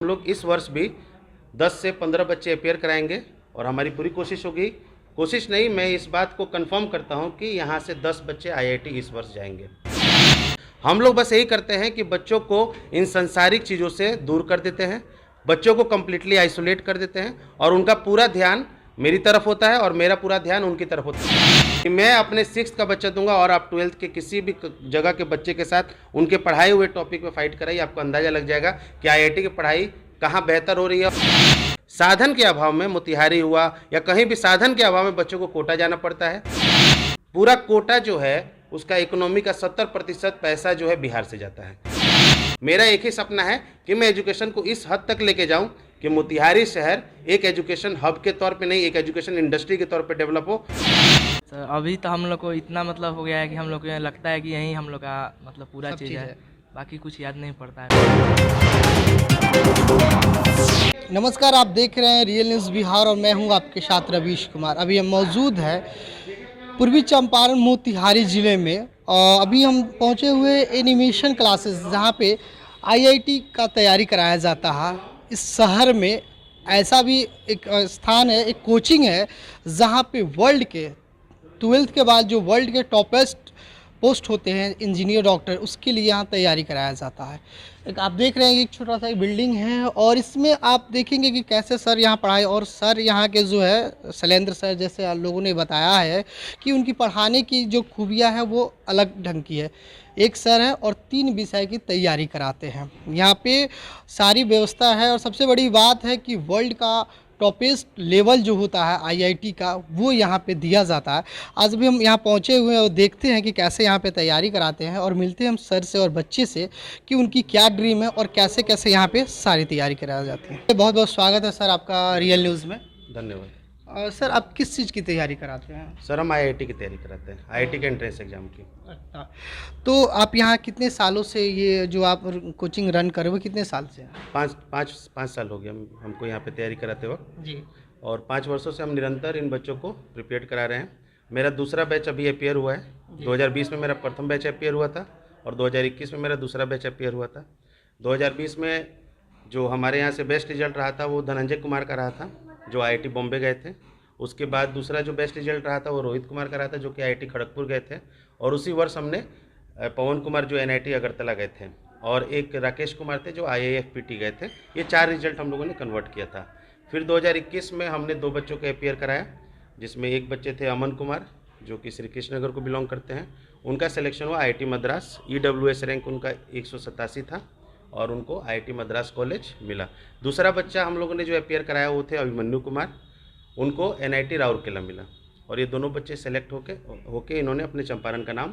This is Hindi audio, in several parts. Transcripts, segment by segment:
हम लोग इस वर्ष भी 10 से 15 बच्चे अपेयर कराएंगे और हमारी पूरी कोशिश होगी। कोशिश नहीं, मैं इस बात को कंफर्म करता हूं कि यहां से 10 बच्चे आईआईटी इस वर्ष जाएंगे। हम लोग बस यही करते हैं कि बच्चों को इन सांसारिक चीज़ों से दूर कर देते हैं, बच्चों को कम्प्लीटली आइसोलेट कर देते हैं और उनका पूरा ध्यान मेरी तरफ होता है और मेरा पूरा ध्यान उनकी तरफ होता है। मैं अपने 6th का बच्चा दूंगा और आप 12th के किसी भी जगह के बच्चे के साथ उनके पढ़ाए हुए टॉपिक पे फाइट कराइए, आपको अंदाज़ा लग जाएगा कि आईआईटी की पढ़ाई कहाँ बेहतर हो रही है। साधन के अभाव में मोतिहारी हुआ या कहीं भी साधन के अभाव में बच्चों को कोटा जाना पड़ता है। पूरा कोटा जो है उसका इकोनॉमी का 70% पैसा जो है बिहार से जाता है। मेरा एक ही सपना है कि मैं एजुकेशन को इस हद तक लेके जाऊं कि मोतिहारी शहर एक एजुकेशन हब के तौर पे नहीं, एक एजुकेशन इंडस्ट्री के तौर पे डेवलप हो। सर अभी तो हम लोग को इतना मतलब हो गया है कि हम लोग को यहाँ लगता है कि यहीं हम लोग का मतलब पूरा चीज़ है, बाकी कुछ याद नहीं पड़ता है। नमस्कार, आप देख रहे हैं रियल न्यूज़ बिहार और मैं हूं आपके साथ रवीश कुमार। अभी हम मौजूद है पूर्वी चंपारण मोतिहारी ज़िले में और अभी हम पहुंचे हुए एनिमेशन क्लासेस जहां पे आईआईटी का तैयारी कराया जाता है। इस शहर में ऐसा भी एक स्थान है, एक कोचिंग है जहां पे वर्ल्ड के 12th के बाद जो वर्ल्ड के टॉपेस्ट पोस्ट होते हैं इंजीनियर डॉक्टर, उसके लिए यहाँ तैयारी कराया जाता है। एक आप देख रहे हैं कि एक छोटा सा एक बिल्डिंग है और इसमें आप देखेंगे कि कैसे सर यहाँ पढ़ाए और सर यहाँ के जो है शैलेंद्र सर जैसे आप लोगों ने बताया है कि उनकी पढ़ाने की जो खूबियाँ है वो अलग ढंग की है। एक सर है और 3 विषय की तैयारी कराते हैं। यहाँ पे सारी व्यवस्था है और सबसे बड़ी बात है कि वर्ल्ड का टॉपेस्ट लेवल जो होता है आईआईटी का वो यहाँ पे दिया जाता है। आज भी हम यहाँ पहुँचे हुए हैं और देखते हैं कि कैसे यहाँ पे तैयारी कराते हैं और मिलते हैं हम सर से और बच्चे से कि उनकी क्या ड्रीम है और कैसे कैसे यहाँ पे सारी तैयारी कराई जाती है। बहुत बहुत स्वागत है सर आपका रियल न्यूज़ में। धन्यवाद। सर आप किस चीज़ की तैयारी कराते हैं? सर हम आईआईटी की तैयारी कराते हैं, आईआईटी के एंट्रेंस एग्जाम की। अच्छा, तो आप यहाँ कितने सालों से ये जो आप कोचिंग रन कर रहे हो कितने साल से? 5 साल हो गए हमको यहाँ पे तैयारी कराते वक्त जी। और 5 वर्षों से हम निरंतर इन बच्चों को प्रिपेयर करा रहे हैं। मेरा दूसरा बैच अभी अपेयर हुआ है। 2020 में मेरा प्रथम बैच अपेयर हुआ था और 2021 में मेरा दूसरा बैच अपेयर हुआ था। 2020 में जो हमारे यहाँ से बेस्ट रिजल्ट रहा था वो धनंजय कुमार का रहा था जो आईआईटी बॉम्बे गए थे। उसके बाद दूसरा जो बेस्ट रिजल्ट रहा था वो रोहित कुमार का रहा था जो कि आईआईटी खड़गपुर गए थे। और उसी वर्ष हमने पवन कुमार जो एनआईटी अगरतला गए थे और एक राकेश कुमार थे जो आईआईएफपीटी गए थे। ये 4 रिजल्ट हम लोगों ने कन्वर्ट किया था। फिर 2021 में हमने 2 बच्चों को अपेयर कराया, जिसमें एक बच्चे थे अमन कुमार जो कि श्री कृष्णनगर को बिलोंग करते हैं। उनका सिलेक्शन हुआ आईआईटी मद्रास, ईडब्ल्यूएस रैंक उनका 187 था और उनको आईआईटी मद्रास कॉलेज मिला। दूसरा बच्चा हम लोगों ने जो अपेयर कराया वो थे अभिमन्यु कुमार, उनको एनआईटी राउरकेला मिला। और ये दोनों बच्चे सेलेक्ट होके इन्होंने अपने चंपारण का नाम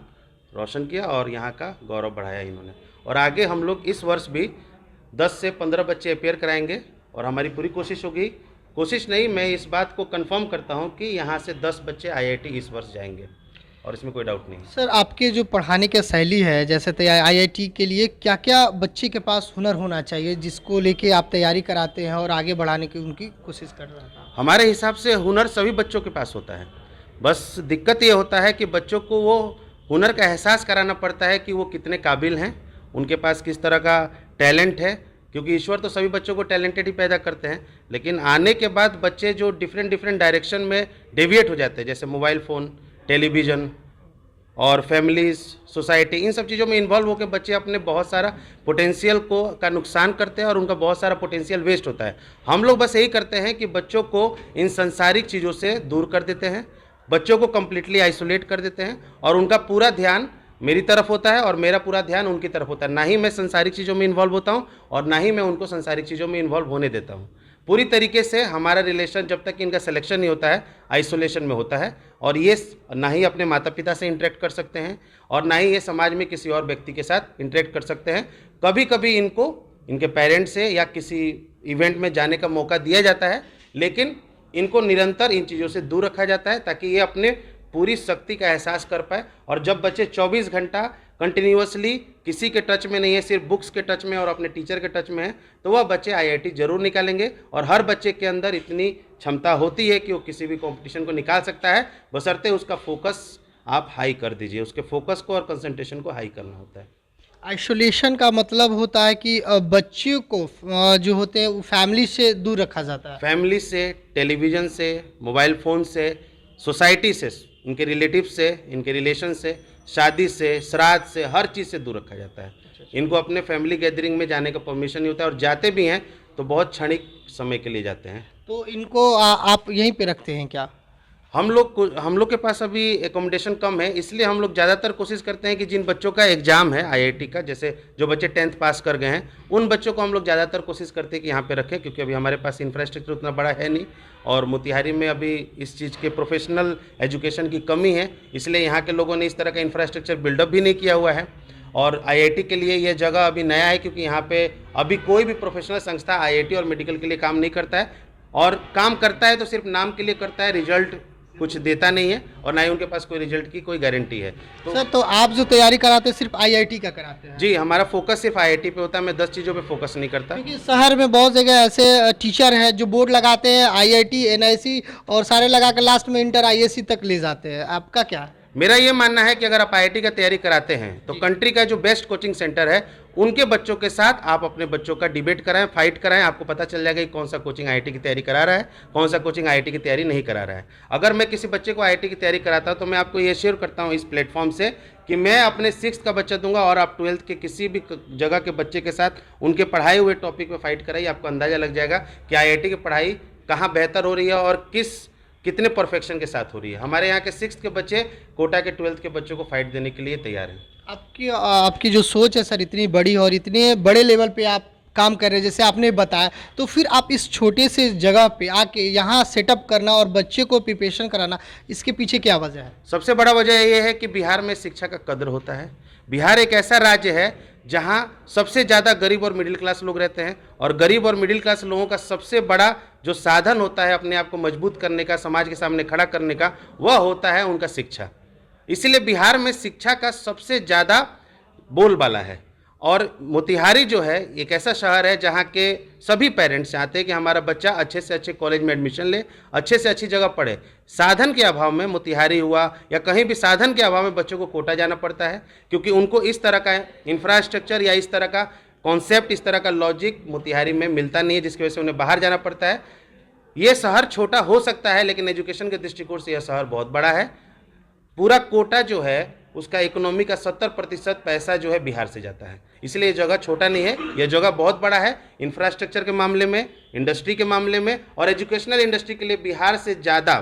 रोशन किया और यहाँ का गौरव बढ़ाया इन्होंने। और आगे हम लोग इस वर्ष भी 10 से 15 बच्चे अपेयर कराएंगे और हमारी पूरी कोशिश होगी। कोशिश नहीं, मैं इस बात को कंफर्म करता हूँ कि यहाँ से 10 बच्चे आईआईटी इस वर्ष जाएंगे और इसमें कोई डाउट नहीं। सर आपके जो पढ़ाने की शैली है, जैसे आईआईटी के लिए क्या क्या बच्चे के पास हुनर होना चाहिए जिसको लेके आप तैयारी कराते हैं और आगे बढ़ाने की उनकी कोशिश कर रहे हैं? हमारे हिसाब से हुनर सभी बच्चों के पास होता है, बस दिक्कत ये होता है कि बच्चों को वो हुनर का एहसास कराना पड़ता है कि वो कितने काबिल हैं, उनके पास किस तरह का टैलेंट है। क्योंकि ईश्वर तो सभी बच्चों को टैलेंटेड ही पैदा करते हैं, लेकिन आने के बाद बच्चे जो डिफरेंट डायरेक्शन में डेविएट हो जाते हैं, जैसे मोबाइल फ़ोन, टेलीविज़न और फैमिलीज़, सोसाइटी, इन सब चीज़ों में इन्वॉल्व होकर बच्चे अपने बहुत सारा पोटेंशियल का नुकसान करते हैं और उनका बहुत सारा पोटेंशियल वेस्ट होता है। हम लोग बस यही करते हैं कि बच्चों को इन संसारिक चीज़ों से दूर कर देते हैं, बच्चों को कम्प्लीटली आइसोलेट कर देते हैं और उनका पूरा ध्यान मेरी तरफ होता है और मेरा पूरा ध्यान उनकी तरफ होता है। ना ही मैं संसारिक चीज़ों में इन्वॉल्व होता हूँ और ना ही मैं उनको संसारिक चीज़ों में इन्वॉल्व होने देता हूँ। पूरी तरीके से हमारा रिलेशन जब तक इनका सिलेक्शन नहीं होता है आइसोलेशन में होता है और ये ना ही अपने माता पिता से इंटरेक्ट कर सकते हैं और ना ही ये समाज में किसी और व्यक्ति के साथ इंटरेक्ट कर सकते हैं। कभी कभी इनको इनके पेरेंट्स से या किसी इवेंट में जाने का मौका दिया जाता है, लेकिन इनको निरंतर इन चीज़ों से दूर रखा जाता है ताकि ये अपने पूरी शक्ति का एहसास कर पाए। और जब बच्चे 24 घंटा कंटिन्यूअसली किसी के टच में नहीं है, सिर्फ बुक्स के टच में और अपने टीचर के टच में है, तो वह बच्चे आईआईटी जरूर निकालेंगे। और हर बच्चे के अंदर इतनी क्षमता होती है कि वो किसी भी कंपटीशन को निकाल सकता है, बशर्ते उसका फोकस आप हाई कर दीजिए, उसके फोकस को और कंसंट्रेशन को हाई करना होता है। आइसोलेशन का मतलब होता है कि बच्चियों को जो होते हैं वो फैमिली से दूर रखा जाता है। फैमिली से, टेलीविज़न से, मोबाइल फ़ोन से, सोसाइटी से, इनके रिलेटिव से, इनके रिलेशन से, शादी से, श्राद्ध से, हर चीज़ से दूर रखा जाता है। इनको अपने फैमिली गैदरिंग में जाने का परमिशन नहीं होता है, और जाते भी हैं तो बहुत क्षणिक समय के लिए जाते हैं। तो इनको आप यहीं पे रखते हैं क्या? हम लोग के पास अभी एकोमोडेशन कम है, इसलिए हम लोग ज़्यादातर कोशिश करते हैं कि जिन बच्चों का एग्ज़ाम है आईआईटी का, जैसे जो बच्चे 10th पास कर गए हैं, उन बच्चों को हम लोग ज़्यादातर कोशिश करते हैं कि यहाँ पे रखें, क्योंकि अभी हमारे पास इंफ्रास्ट्रक्चर उतना बड़ा है नहीं, और मोतिहारी में अभी इस चीज़ के प्रोफेशनल एजुकेशन की कमी है, इसलिए यहाँ के लोगों ने इस तरह का इंफ्रास्ट्रक्चर बिल्डअप भी नहीं किया हुआ है। और आईआईटी के लिए ये जगह अभी नया है, क्योंकि यहाँ पे अभी कोई भी प्रोफेशनल संस्था आईआईटी और मेडिकल के लिए काम नहीं करता है, और काम करता है तो सिर्फ नाम के लिए करता है, रिजल्ट कुछ देता नहीं है, और ना ही उनके पास कोई रिजल्ट की कोई गारंटी है। तो सर, तो आप जो तैयारी कराते हैं सिर्फ आईआईटी का कराते हैं? जी, हमारा फोकस सिर्फ आईआईटी पे होता है, मैं 10 चीज़ों पे फोकस नहीं करता। क्योंकि शहर में बहुत जगह ऐसे टीचर हैं जो बोर्ड लगाते हैं आईआईटी, एनआईसी और सारे लगा कर लास्ट में इंटर आईएससी तक ले जाते हैं। आपका क्या है? मेरा ये मानना है कि अगर आप आईआईटी का तैयारी कराते हैं तो कंट्री का जो बेस्ट कोचिंग सेंटर है उनके बच्चों के साथ आप अपने बच्चों का डिबेट कराएं, फाइट कराएं, आपको पता चल जाएगा कि कौन सा कोचिंग आईआईटी की तैयारी करा रहा है, कौन सा कोचिंग आईआईटी की तैयारी नहीं करा रहा है। अगर मैं किसी बच्चे को आईआईटी की तैयारी कराता हूं तो मैं आपको ये शेयर करता हूं इस प्लेटफॉर्म से कि मैं अपने 6th का बच्चा दूंगा, और आप 12th के किसी भी जगह के बच्चे के साथ उनके पढ़ाए हुए टॉपिक पर फाइट कराइए, आपको अंदाज़ा लग जाएगा कि आईआईटी की पढ़ाई कहाँ बेहतर हो रही है और कितने परफेक्शन के साथ हो रही है। हमारे यहाँ के 6th के बच्चे कोटा के 12th के बच्चों को फाइट देने के लिए तैयार हैं। आपकी जो सोच है सर इतनी बड़ी और इतने बड़े लेवल पे आप काम कर रहे हैं जैसे आपने बताया, तो फिर आप इस छोटे से जगह पे आके यहाँ सेटअप करना और बच्चे को प्रिपरेशन कराना, इसके पीछे क्या वजह है? सबसे बड़ा वजह ये है कि बिहार में शिक्षा का कद्र होता है। बिहार एक ऐसा राज्य है जहाँ सबसे ज़्यादा गरीब और मिडिल क्लास लोग रहते हैं, और गरीब और मिडिल क्लास लोगों का सबसे बड़ा जो साधन होता है अपने आप को मजबूत करने का, समाज के सामने खड़ा करने का, वह होता है उनका शिक्षा। इसलिए बिहार में शिक्षा का सबसे ज़्यादा बोलबाला है। और मोतिहारी जो है एक ऐसा शहर है जहाँ के सभी पेरेंट्स चाहते हैं कि हमारा बच्चा अच्छे से अच्छे कॉलेज में एडमिशन ले, अच्छे से अच्छी जगह पढ़े। साधन के अभाव में, मोतिहारी हुआ या कहीं भी साधन के अभाव में बच्चों को कोटा जाना पड़ता है, क्योंकि उनको इस तरह का इंफ्रास्ट्रक्चर या इस तरह का कॉन्सेप्ट, इस तरह का लॉजिक मोतिहारी में मिलता नहीं है, जिसकी वजह से उन्हें बाहर जाना पड़ता है। ये शहर छोटा हो सकता है, लेकिन एजुकेशन के दृष्टिकोण से यह शहर बहुत बड़ा है। पूरा कोटा जो है उसका इकोनॉमी का 70% पैसा जो है बिहार से जाता है, इसलिए ये जगह छोटा नहीं है, ये जगह बहुत बड़ा है। इंफ्रास्ट्रक्चर के मामले में, इंडस्ट्री के मामले में और एजुकेशनल इंडस्ट्री के लिए बिहार से ज़्यादा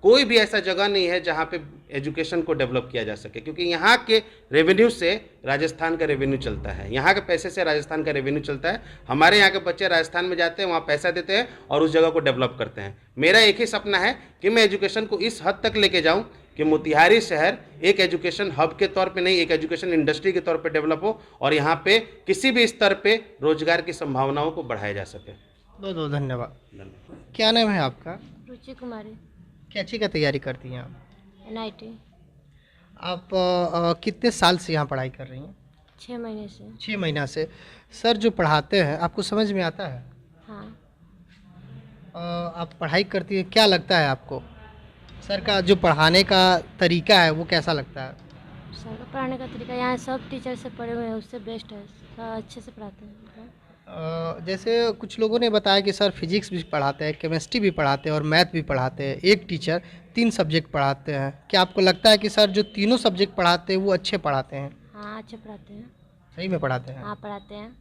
कोई भी ऐसा जगह नहीं है जहाँ पे एजुकेशन को डेवलप किया जा सके, क्योंकि यहाँ के रेवेन्यू से राजस्थान का रेवेन्यू चलता है, यहाँ के पैसे से राजस्थान का रेवेन्यू चलता है। हमारे यहाँ के बच्चे राजस्थान में जाते हैं, वहाँ पैसा देते हैं और उस जगह को डेवलप करते हैं। मेरा एक ही सपना है कि मैं एजुकेशन को इस हद तक लेके जाऊँ कि मोतिहारी शहर एक एजुकेशन हब के तौर पे नहीं, एक एजुकेशन इंडस्ट्री के तौर पे डेवलप हो, और यहाँ पे किसी भी स्तर पे रोजगार की संभावनाओं को बढ़ाया जा सके। बहुत बहुत धन्यवाद। क्या नाम है आपका? रुचि कुमारी। क्या चीज़ का तैयारी करती हैं आप? एनआईटी। आप कितने साल से यहाँ पढ़ाई कर रही हैं? 6 महीने से। 6 महीना से। सर जो पढ़ाते हैं आपको समझ में आता है? हाँ। आप पढ़ाई करती हैं, क्या लगता है आपको सर का जो पढ़ाने का तरीका है वो कैसा लगता है? सर का पढ़ाने का तरीका यहाँ सब टीचर से पढ़े हुए हैं, उससे बेस्ट है, सब अच्छे से पढ़ाते हैं। जैसे कुछ लोगों ने बताया कि सर फिजिक्स भी पढ़ाते हैं, केमिस्ट्री भी पढ़ाते हैं और मैथ भी पढ़ाते हैं। एक टीचर 3 सब्जेक्ट पढ़ाते हैं। क्या आपको लगता है कि सर जो तीनों सब्जेक्ट पढ़ाते हैं वो अच्छे पढ़ाते हैं? हाँ, अच्छे पढ़ाते हैं। सही में पढ़ाते हैं? हाँ, पढ़ाते हैं।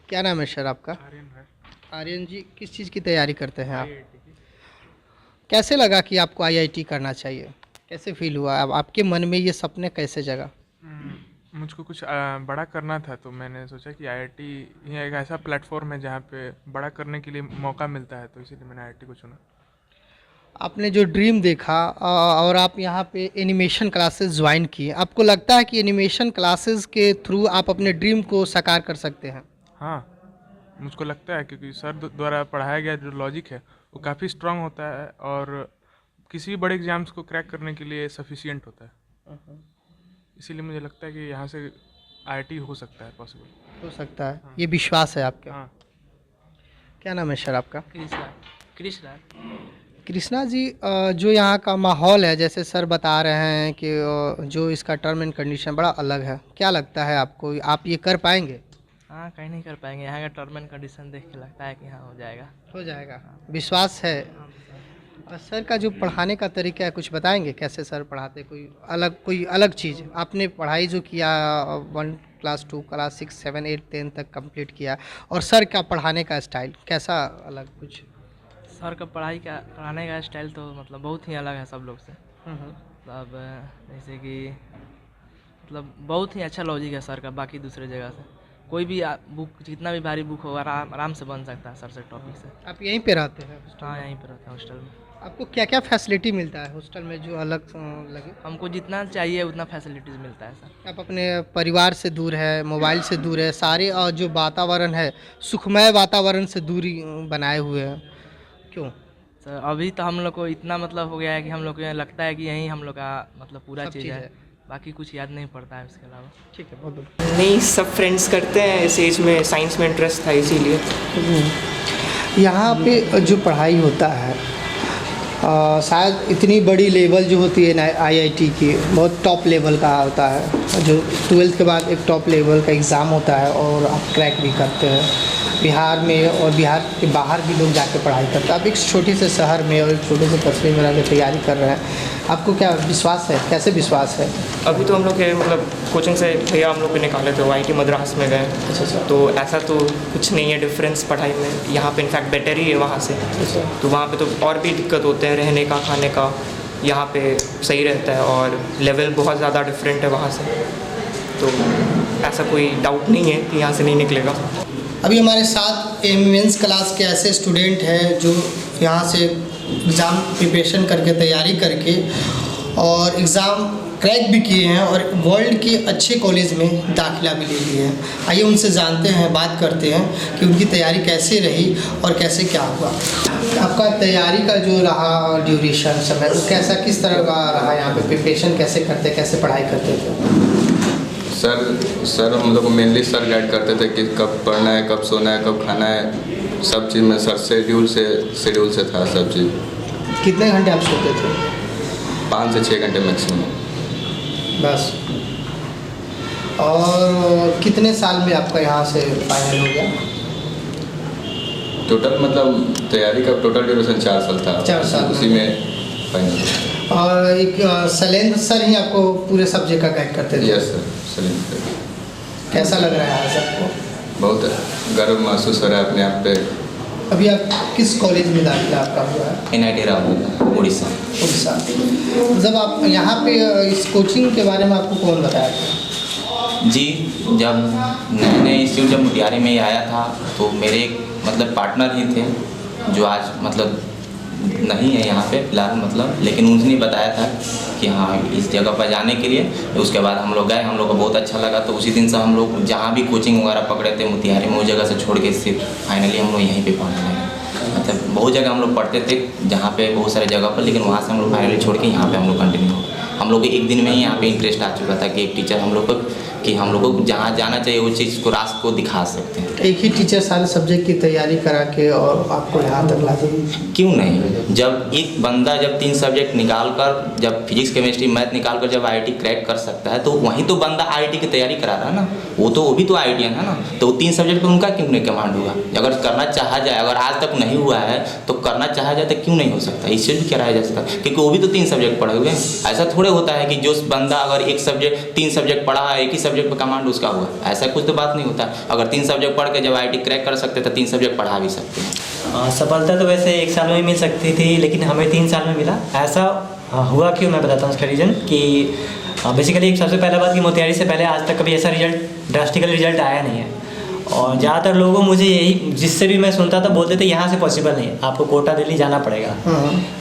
क्या नाम है सर आपका? आर्यन जी, किस चीज़ की तैयारी करते हैं आप? कैसे लगा कि आपको आईआईटी करना चाहिए? कैसे फील हुआ? अब आपके मन में ये सपने कैसे जगा? मुझको कुछ बड़ा करना था, तो मैंने सोचा कि आईआईटी ये एक ऐसा प्लेटफॉर्म है जहाँ पे बड़ा करने के लिए मौका मिलता है, तो इसीलिए मैंने आईआईटी को चुना। आपने जो ड्रीम देखा और आप यहाँ पे एनिमेशन क्लासेस ज्वाइन किए, आपको लगता है कि एनिमेशन क्लासेस के थ्रू आप अपने ड्रीम को साकार कर सकते हैं? हाँ, मुझको लगता है, क्योंकि सर द्वारा पढ़ाया गया जो लॉजिक है वो काफ़ी स्ट्रांग होता है और किसी भी बड़े एग्जाम्स को क्रैक करने के लिए सफिशिएंट होता है। इसीलिए मुझे लगता है कि यहाँ से आईआईटी हो सकता है, पॉसिबल हो सकता है। हाँ। ये विश्वास है आपका? हाँ। क्या नाम है सर आपका? कृष्णा। कृष्णा जी, जो यहाँ का माहौल है, जैसे सर बता रहे हैं कि जो इसका टर्म एंड कंडीशन बड़ा अलग है, क्या लगता है आपको, आप ये कर पाएंगे? हाँ, कहीं नहीं कर पाएंगे। यहाँ का टर्म एंड कंडीशन देख के लगता है कि हाँ हो जाएगा। हो जाएगा, विश्वास है। और सर का जो पढ़ाने का तरीका है, कुछ बताएंगे कैसे सर पढ़ाते? कोई अलग चीज़ आपने पढ़ाई जो किया 1 क्लास 2 क्लास 6 7 8 10 तक कंप्लीट किया, और सर का पढ़ाने का स्टाइल कैसा अलग कुछ? सर का पढ़ाने का स्टाइल तो मतलब बहुत ही अलग है सब लोग से। मतलब जैसे कि मतलब बहुत ही अच्छा लॉजिक है सर का बाकी दूसरे जगह से। कोई भी बुक, जितना भी भारी बुक हो, आराम से बन सकता है सर से टॉपिक से। आप यहीं पे रहते हैं हॉस्टल हाँ, में? यहीं पर रहते हैं हॉस्टल में। आपको क्या क्या फैसिलिटी मिलता है हॉस्टल में जो अलग लगे? हमको जितना चाहिए उतना फैसिलिटीज़ मिलता है सर। आप अपने परिवार से दूर है, मोबाइल से दूर है, सारे और जो वातावरण है सुखमय वातावरण से दूरी बनाए हुए हैं, क्यों? सर अभी तो हम लोग को इतना मतलब हो गया है कि हम लोग को लगता है कि यहीं हम लोग का मतलब पूरा सब चीज़ चीज़ है। है। बाकी कुछ याद नहीं पड़ता है उसके अलावा। ठीक है, बहुत बहुत। नहीं, सब फ्रेंड्स करते हैं इस एज में, साइंस में इंटरेस्ट था इसीलिए। यहाँ पे जो पढ़ाई होता है शायद इतनी बड़ी लेवल जो होती है ना आईआईटी की, बहुत टॉप लेवल का होता है, जो 12th के बाद एक टॉप लेवल का एग्ज़ाम होता है और आप क्रैक भी करते हैं। बिहार में और बिहार के बाहर भी लोग जाके पढ़ाई करते हैं। आप एक छोटे से शहर में और एक छोटे से कस्बे में रहकर तैयारी कर रहे हैं, आपको क्या विश्वास है, कैसे विश्वास है? अभी तो हम लोग के मतलब कोचिंग से भैया हम लोग को निकाले थे, वो आईटी मद्रास में गए। अच्छा। तो ऐसा तो कुछ नहीं है डिफरेंस पढ़ाई में, यहाँ पे इनफैक्ट बेटर ही है वहाँ से। तो वहाँ पे तो और भी दिक्कत होते हैं रहने का, खाने का, यहाँ पे सही रहता है और लेवल बहुत ज़्यादा डिफरेंट है वहाँ से। तो ऐसा कोई डाउट नहीं है कि यहाँ से नहीं निकलेगा। अभी हमारे साथ मेंस क्लास के ऐसे स्टूडेंट हैं जो यहाँ से एग्ज़ाम प्रिपरेशन करके तैयारी करके और एग्ज़ाम क्रैक भी किए हैं और वर्ल्ड के अच्छे कॉलेज में दाखिला भी ले लिए हैं। आइए उनसे जानते हैं, बात करते हैं कि उनकी तैयारी कैसे रही और कैसे क्या हुआ। आपका तैयारी का जो रहा ड्यूरेशन समय, वो कैसा किस तरह का रहा? यहाँ पे प्रिपरेशन कैसे करते, कैसे पढ़ाई करते थे? सर हम लोग को मेनली सर गाइड करते थे कि कब पढ़ना है, कब सोना है, कब खाना है, सब चीज़ में सर शेड्यूल से था सब चीज़। कितने घंटे आप सोते थे? 5 से 6 घंटे मैक्सिमम बस। और कितने साल में आपका यहाँ से फाइनल हो गया? टोटल मतलब तैयारी का टोटल ड्यूरेशन 4 साल था। 4 साल उसी में फाइनल। और एक शैलेंद्र सर ही आपको पूरे सब्जेक्ट का गाइड करते थे? Yes sir, Shailendra sir. कैसा लग रहा है आज आपको? बहुत गर्व महसूस हो रहा है अपने आप पे। अभी आप किस कॉलेज में दाखिला आपका हुआ है? NIT राउरकेला, उड़ीसा। उड़ीसा। जब आप यहाँ पे इस कोचिंग के बारे में आपको कौन बताया था? जी, जब नए इंस्टीट्यूट जब मोतिहारी में आया था तो मेरे एक मतलब पार्टनर ही थे जो आज मतलब नहीं है यहाँ पे फिलहाल मतलब, लेकिन उन्होंने बताया था कि हाँ इस जगह पर जाने के लिए। तो उसके बाद हम लोग गए, हम लोग को बहुत अच्छा लगा। तो उसी दिन से हम लोग जहाँ भी कोचिंग वगैरह पकड़े थे मोतिहारी में, उस जगह से छोड़ के सिर्फ फाइनली हम लोग यहीं पे पढ़ने लगे। मतलब बहुत जगह हम लोग पढ़ते थे जहाँ पे बहुत सारे जगह पर, लेकिन वहाँ से हम लोग फाइनली छोड़ के यहाँ पे हम लोग कंटिन्यू हो। हम लोग एक दिन में ही यहाँ पे इंटरेस्ट आ चुका था कि एक टीचर हम लोग को कि हम लोग को जहाँ जाना चाहिए वो चीज़ को रास्ते को दिखा सकते हैं। एक ही टीचर सारे सब्जेक्ट की तैयारी करा के और आपको यहाँ तक ला देंगे? क्यों नहीं? जब एक बंदा जब 3 सब्जेक्ट निकाल कर, जब फिजिक्स केमिस्ट्री मैथ निकाल कर जब IIT क्रैक कर सकता है तो वहीं तो बंदा IIT की तैयारी करा रहा है ना। वो भी तो IITian है ना। तो 3 सब्जेक्ट पर उनका क्यों नहीं कमांड होगा? अगर करना चाहा जाए, अगर आज तक नहीं हुआ है तो करना चाहा जाए तो क्यों नहीं हो सकता? इससे भी कराया जा सकता है, क्योंकि वो भी तो 3 सब्जेक्ट पढ़े हुए हैं। ऐसा थोड़े होता है कि जो बंदा अगर 3 सब्जेक्ट पढ़ा है, एक ही सब्जेक्ट पर कमांड उसका हुआ, ऐसा कुछ तो बात नहीं होता। अगर 3 सब्जेक्ट पढ़ के जब IIT क्रैक कर सकते तो 3 सब्जेक्ट पढ़ा भी सकते हैं। सफलता तो वैसे 1 साल में मिल सकती थी, लेकिन हमें 3 साल में मिला। ऐसा हुआ क्यों, मैं बताता हूँ उसका रीज़न। कि बेसिकली सबसे पहला बात कि मोतिहारी से पहले आज तक कभी ऐसा ड्रास्टिकल रिजल्ट आया नहीं है। और ज़्यादातर लोगों मुझे यही, जिससे भी मैं सुनता था, बोलते थे यहाँ से पॉसिबल नहीं है, आपको कोटा दिल्ली जाना पड़ेगा।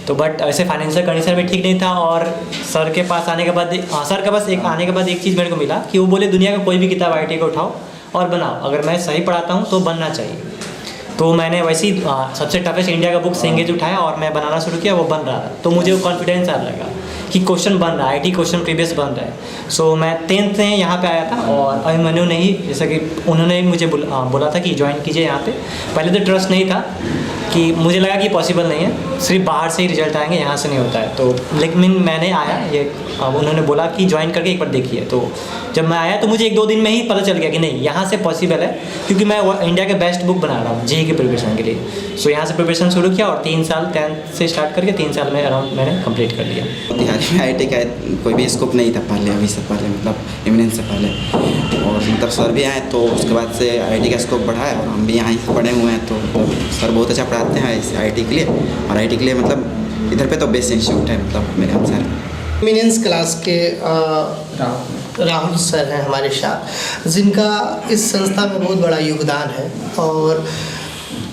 तो बट ऐसे फाइनेंशियल कंडीशन भी ठीक नहीं था। और सर के पास आने के बाद आने के बाद एक चीज़ मेरे को मिला कि वो बोले दुनिया का कोई भी किताब IIT को उठाओ और बनाओ, अगर मैं सही पढ़ाता हूँ तो बनना चाहिए। तो मैंने वैसे ही सबसे टफेस्ट इंडिया का बुक सेंगेज उठाया और मैं बनाना शुरू किया, वो बन रहा था। तो मुझे वो कॉन्फिडेंस आने लगा कि क्वेश्चन बन रहा है, IIT क्वेश्चन प्रीवियस बन रहा है। सो मैं 10th में यहाँ पे आया था और अभिमन्यु ने ही, जैसा कि उन्होंने मुझे बोला था कि ज्वाइन कीजिए यहाँ पे। पहले तो ट्रस्ट नहीं था, कि मुझे लगा कि पॉसिबल नहीं है, सिर्फ बाहर से ही रिजल्ट आएंगे, यहाँ से नहीं होता है। तो लेकिन मैंने आया, ये अब उन्होंने बोला कि ज्वाइन करके एक बार देखिए। तो जब मैं आया तो मुझे 1-2 दिन में ही पता चल गया कि नहीं, यहाँ से पॉसिबल है, क्योंकि मैं इंडिया के बेस्ट बुक बना रहा हूँ जेईई के प्रिपरेशन के लिए। सो यहाँ से प्रिपरेशन शुरू किया और 3 साल 10th से स्टार्ट करके 3 साल में अराउंड मैंने कंप्लीट कर लिया। मोतिहारी में IIT का कोई भी स्कोप नहीं था पहले, अभी से पहले मतलब इमिनेंस से पहले, और मतलब सर भी आए तो उसके बाद से IIT का स्कोप बढ़ा है और हम भी यहाँ ही पढ़े हुए हैं। तो सर बहुत अच्छा पढ़ाते हैं इस IIT के लिए, और IIT के लिए मतलब इधर पे तो बेस्ट इंस्टीट्यूट है मतलब मेरे अनुसार। इमिनेंस क्लास के राहुल सर हैं हमारे साथ, जिनका इस संस्था में बहुत बड़ा योगदान है, और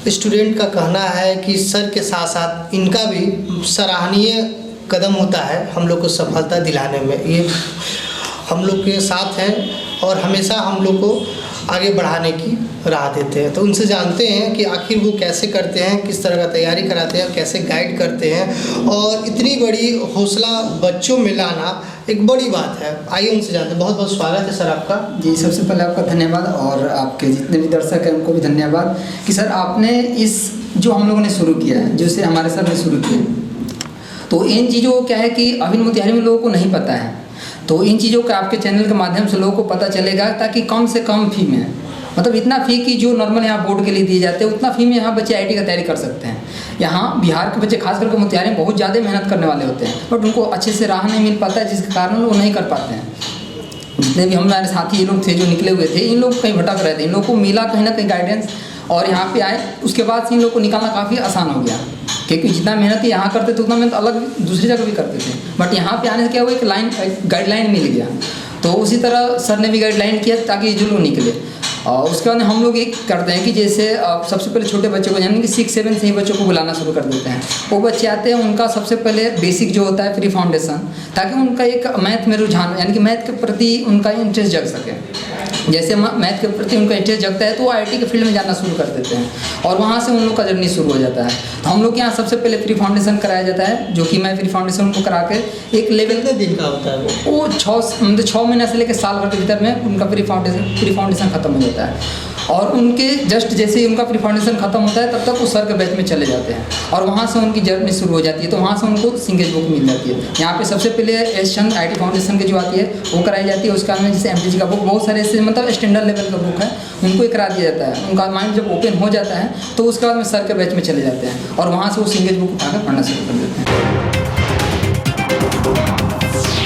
स्टूडेंट का कहना है कि सर के साथ साथ इनका भी सराहनीय कदम होता है हम लोग को सफलता दिलाने में। ये हम लोग के साथ हैं और हमेशा हम लोग को आगे बढ़ाने की राह देते हैं। तो उनसे जानते हैं कि आखिर वो कैसे करते हैं, किस तरह का तैयारी कराते हैं, कैसे गाइड करते हैं, और इतनी बड़ी हौसला बच्चों में लाना एक बड़ी बात है। आइए उनसे जानते हैं। बहुत बहुत स्वागत है सर आपका। जी, सबसे पहले आपका धन्यवाद, और आपके जितने भी दर्शक हैं उनको भी धन्यवाद कि सर आपने इस जो हम लोगों ने शुरू किया है, जिसे हमारे सर ने शुरू किया, तो इन चीज़ों को क्या है कि अभी मोतिहारी में लोगों को नहीं पता है, तो इन चीज़ों का आपके चैनल के माध्यम से लोगों को पता चलेगा, ताकि कम से कम फ़ी में, मतलब इतना फ़ी कि जो नॉर्मल यहाँ बोर्ड के लिए दिए जाते हैं उतना फ़ी में यहाँ बच्चे IIT का तैयारी कर सकते हैं। यहाँ बिहार के बच्चे खास करके मोतिहारी में बहुत ज़्यादा मेहनत करने वाले होते हैं, बट उनको अच्छे से राह नहीं मिल पाता है, जिसके कारण वो नहीं कर पाते हैं। जितने भी हमारे साथी ये लोग थे जो निकले हुए थे, इन लोग कहीं भटक रहे थे, इन लोग को मिला कहीं ना कहीं गाइडेंस, और यहाँ पे आए, उसके बाद से इन लोग को निकालना काफ़ी आसान हो गया, क्योंकि जितना मेहनत यहाँ करते थे उतना मेहनत अलग दूसरी जगह भी करते थे, बट यहाँ पे आने से क्या हुआ, एक गाइडलाइन मिल गया। तो उसी तरह सर ने भी गाइडलाइन किया ताकि जो लोग निकले। और उसके बाद हम लोग एक करते हैं कि जैसे सबसे पहले छोटे बच्चों को, यानी कि 6-7 से ही बच्चों को बुलाना शुरू कर देते हैं। वो बच्चे आते हैं, उनका सबसे पहले बेसिक जो होता है प्री फाउंडेशन, ताकि उनका एक मैथ में रुझान, यानी कि मैथ के प्रति उनका इंटरेस्ट जग सके। जैसे मैथ के प्रति उनका इंटरेस्ट जगता है तो वो IIT के फील्ड में जाना शुरू कर देते हैं, और वहाँ से उन लोग का जर्नी शुरू हो जाता है। तो हम लोग के यहाँ सबसे पहले प्री फाउंडेशन कराया जाता है, जो कि मैं प्री फाउंडेशन उनको करा के एक लेवल कितने दिन का होता है वो 6 महीने से लेकर साल भर के भीतर में उनका प्री फाउंडेशन खत्म हो जाता है। और उनके जस्ट जैसे ही उनका प्री फाउंडेशन खत्म होता है तब तक वो सर के बैच में चले जाते हैं, और वहाँ से उनकी जर्नी शुरू हो जाती है। तो वहाँ से उनको सिंगेज बुक मिल जाती है। यहाँ पे सबसे पहले एशियन IT फाउंडेशन की जो आती है वो कराई जाती है। उसका में जैसे MTG का बुक, बहुत सारे ऐसे मतलब स्टैंडर्ड लेवल का बुक है, उनको करा दिया जाता है। उनका माइंड जब ओपन हो जाता है तो उसके बाद में सर के बैच में चले जाते हैं, और वहाँ से वो सिंगेज बुक उठाकर पढ़ना शुरू कर देते हैं।